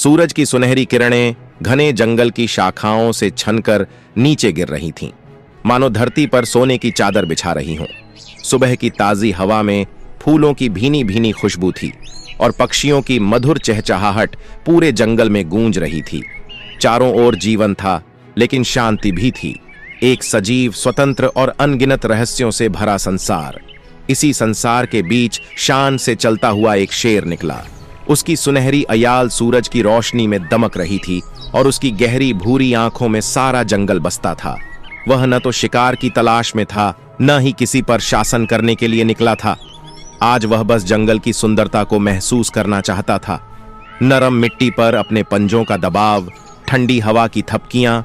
सूरज की सुनहरी किरणें घने जंगल की शाखाओं से छनकर नीचे गिर रही थीं, मानो धरती पर सोने की चादर बिछा रही हों। सुबह की ताजी हवा में फूलों की भीनी भीनी खुशबू थी और पक्षियों की मधुर चहचहाहट पूरे जंगल में गूंज रही थी। चारों ओर जीवन था, लेकिन शांति भी थी। एक सजीव, स्वतंत्र और अनगिनत रहस्यों से भरा संसार। इसी संसार के बीच शान से चलता हुआ एक शेर निकला। उसकी सुनहरी अयाल सूरज की रोशनी में दमक रही थी और उसकी गहरी भूरी आंखों में सारा जंगल बसता था। वह न तो शिकार की तलाश में था, न ही किसी पर शासन करने के लिए निकला था। आज वह बस जंगल की सुंदरता को महसूस करना चाहता था। नरम मिट्टी पर अपने पंजों का दबाव, ठंडी हवा की थपकियां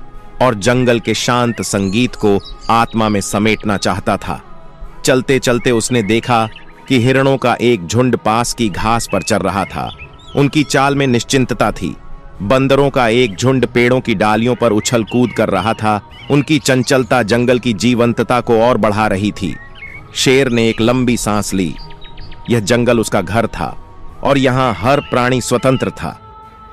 और जंगल के शांत संगीत को आत्मा में समेटना चाहता था। चलते चलते उसने देखा कि हिरणों का एक झुंड पास की घास पर चल रहा था। उनकी चाल में निश्चिंतता थी। बंदरों का एक झुंड पेड़ों की डालियों पर उछल कूद कर रहा था। उनकी चंचलता जंगल की जीवंतता को और बढ़ा रही थी। शेर ने एक लंबी सांस ली। यह जंगल उसका घर था और यहां हर प्राणी स्वतंत्र था।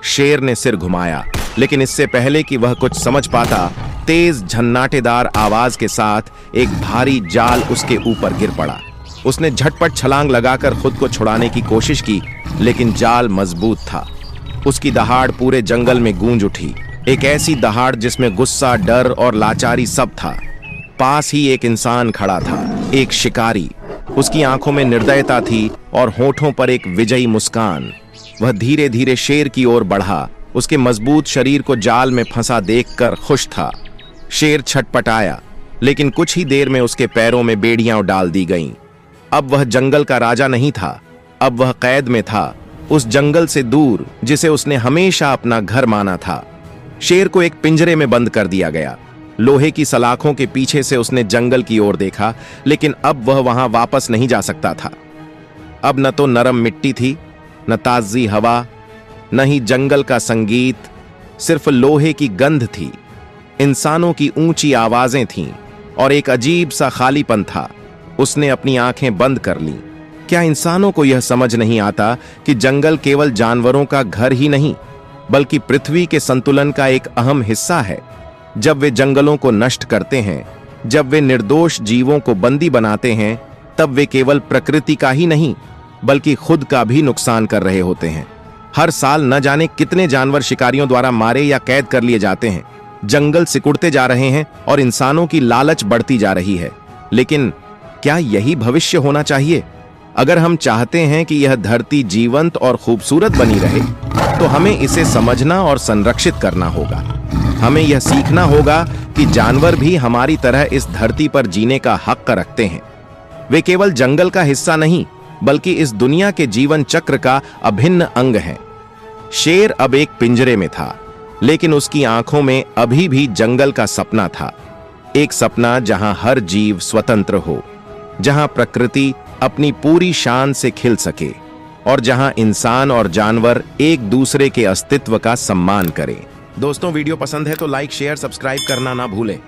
शेर ने सिर घुमाया, लेकिन इससे पहले कि वह कुछ समझ पाता, तेज झन्नाटेदार आवाज के साथ एक भारी जाल उसके ऊपर गिर पड़ा। उसने झटपट छलांग लगाकर खुद को छुड़ाने की कोशिश की, लेकिन जाल मजबूत था। उसकी दहाड़ पूरे जंगल में गूंज उठी, एक ऐसी दहाड़ जिसमें गुस्सा, डर और लाचारी सब था। पास ही एक इंसान खड़ा था, एक शिकारी। उसकी आंखों में निर्दयता थी और होठों पर एक विजयी मुस्कान। वह धीरे धीरे शेर की ओर बढ़ा, उसके मजबूत शरीर को जाल में फंसा देखकर खुश था। शेर छटपटाया, लेकिन कुछ ही देर में उसके पैरों में बेड़ियां डाल दी गईं। अब वह जंगल का राजा नहीं था, अब वह कैद में था, उस जंगल से दूर जिसे उसने हमेशा अपना घर माना था। शेर को एक पिंजरे में बंद कर दिया गया। लोहे की सलाखों के पीछे से उसने जंगल की ओर देखा, लेकिन अब वह वहां वापस नहीं जा सकता था। अब न तो नरम मिट्टी थी, न ताजी हवा, न ही जंगल का संगीत, सिर्फ लोहे की गंध थी। इंसानों की ऊंची आवाजें थीं और एक अजीब सा खालीपन था। उसने अपनी आंखें बंद कर लीं। क्या इंसानों को यह समझ नहीं आता कि जंगल केवल जानवरों का घर ही नहीं, बल्कि पृथ्वी के संतुलन का एक अहम हिस्सा है? जब वे जंगलों को नष्ट करते हैं, जब वे निर्दोष जीवों को बंदी बनाते हैं, तब वे केवल प्रकृति का ही नहीं, बल्कि खुद का भी नुकसान कर रहे होते हैं। हर साल न जाने कितने जानवर शिकारियों द्वारा मारे या कैद कर लिए जाते हैं। जंगल सिकुड़ते जा रहे हैं और इंसानों की लालच बढ़ती जा रही है। लेकिन क्या यही भविष्य होना चाहिए? अगर हम चाहते हैं कि यह धरती जीवंत और खूबसूरत बनी रहे, तो हमें इसे समझना और संरक्षित करना होगा। हमें यह सीखना होगा कि जानवर भी हमारी तरह इस धरती पर जीने का हक रखते हैं। वे केवल जंगल का हिस्सा नहीं, बल्कि इस दुनिया के जीवन चक्र का अभिन्न अंग हैं। शेर अब एक पिंजरे में था, लेकिन उसकी आंखों में अभी भी जंगल का सपना था। एक सपना जहां हर जीव स्वतंत्र हो, जहां प्रकृति अपनी पूरी शान से खिल सके और जहां इंसान और जानवर एक दूसरे के अस्तित्व का सम्मान करें। दोस्तों, वीडियो पसंद है तो लाइक, शेयर, सब्सक्राइब करना ना भूलें।